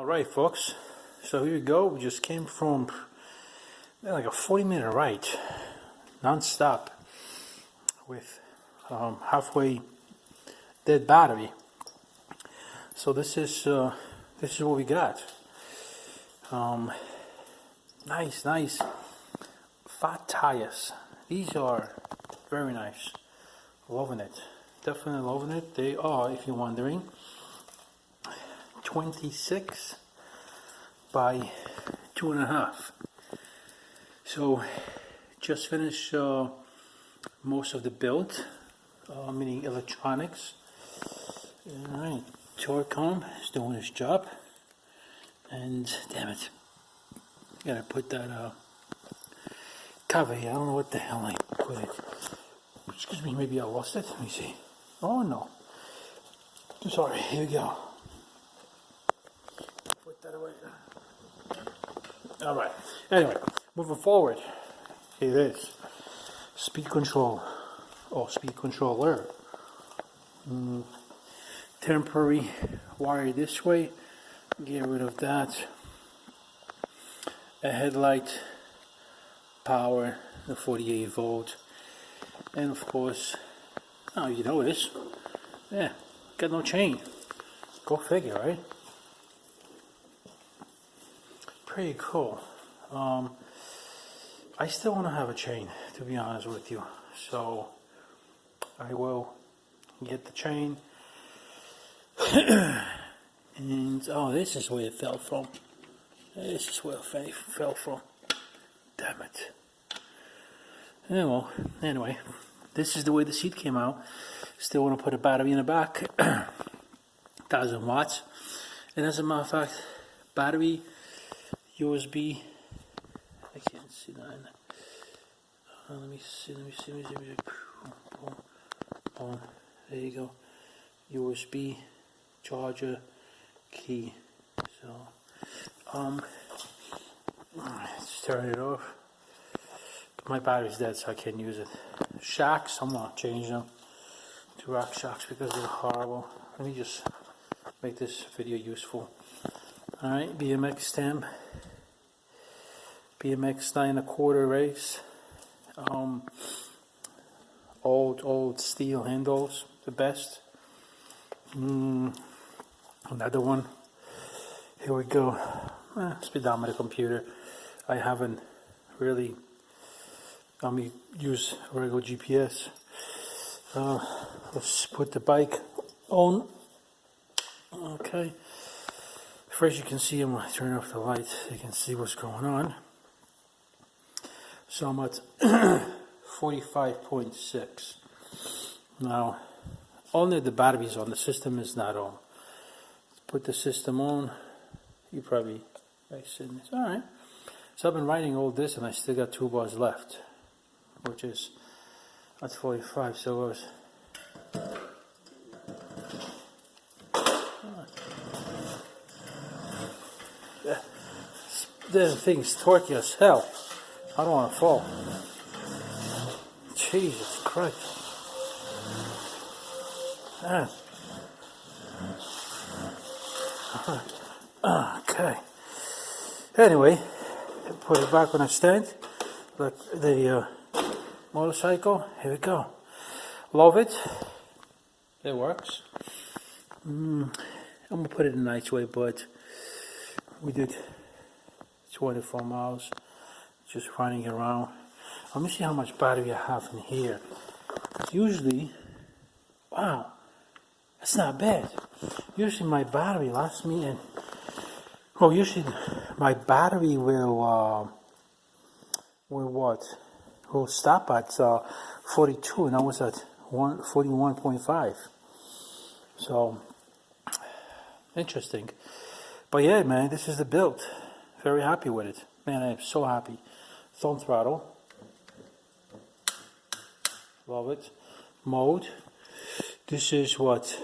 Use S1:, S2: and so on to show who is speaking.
S1: Alright folks, so here we go. We just came from like a 40-minute ride non-stop with halfway dead battery. So this is what we got. Nice fat tires. These are very nice. Loving it. Definitely loving it. They are, if you're wondering, 26 by 2.5. So just finished most of the build, meaning electronics. Alright, Torcom is doing his job, and damn it, gotta put that cover here. I don't know what the hell I put it. Excuse me, maybe I lost it. Let me see. Oh no, sorry. Here we go. Put that away. Alright, anyway, moving forward, here it is. Speed control, or speed controller. Temporary wire this way, get rid of that. A headlight, power, the 48 volt, and of course, oh, you know this, yeah, got no chain. Go figure, right? Pretty cool. I still want to have a chain, to be honest with you, so I will get the chain. And oh, this is where it fell from. This is where it fell from. Damn it. Yeah, well, anyway, this is the way the seat came out. Still want to put a battery in the back. 1000 watts. And as a matter of fact, battery USB. I can't see that. Let me see. Boom. There you go. USB charger key. So let's turn it off. My battery's dead, so I can't use it. Shocks, I'm gonna change them to rock shocks because they're horrible. Let me just make this video useful. Alright, BMX stem, BMX 9.25 race. Old steel handles, the best. Another one. Here we go. Speedometer computer. I haven't really. Let me use regular GPS. Let's put the bike on. Okay. First, you can see I'm going to turn off the light. You can see what's going on. So I'm at 45.6. Now, only the battery's on. The system is not on. Let's put the system on. You probably seen this. All right. So I've been writing all this, and I still got 2 bars left, which is that's 45. So it was. The thing's torquey as hell. I don't want to fall. Jesus Christ. Okay. Anyway, put it back on a stand. Like the motorcycle. Here we go. Love it. It works. I'm gonna put it in a nice way, but we did 24 miles just running around. Let me see how much battery I have in here. Usually, wow, that's not bad. Usually my battery lasts me, and usually my battery will stop at 42, and I was at 41.5. So interesting. But yeah, man, this is the build. Very happy with it. Man, I am so happy. Thumb throttle. Love it. Mode. This is what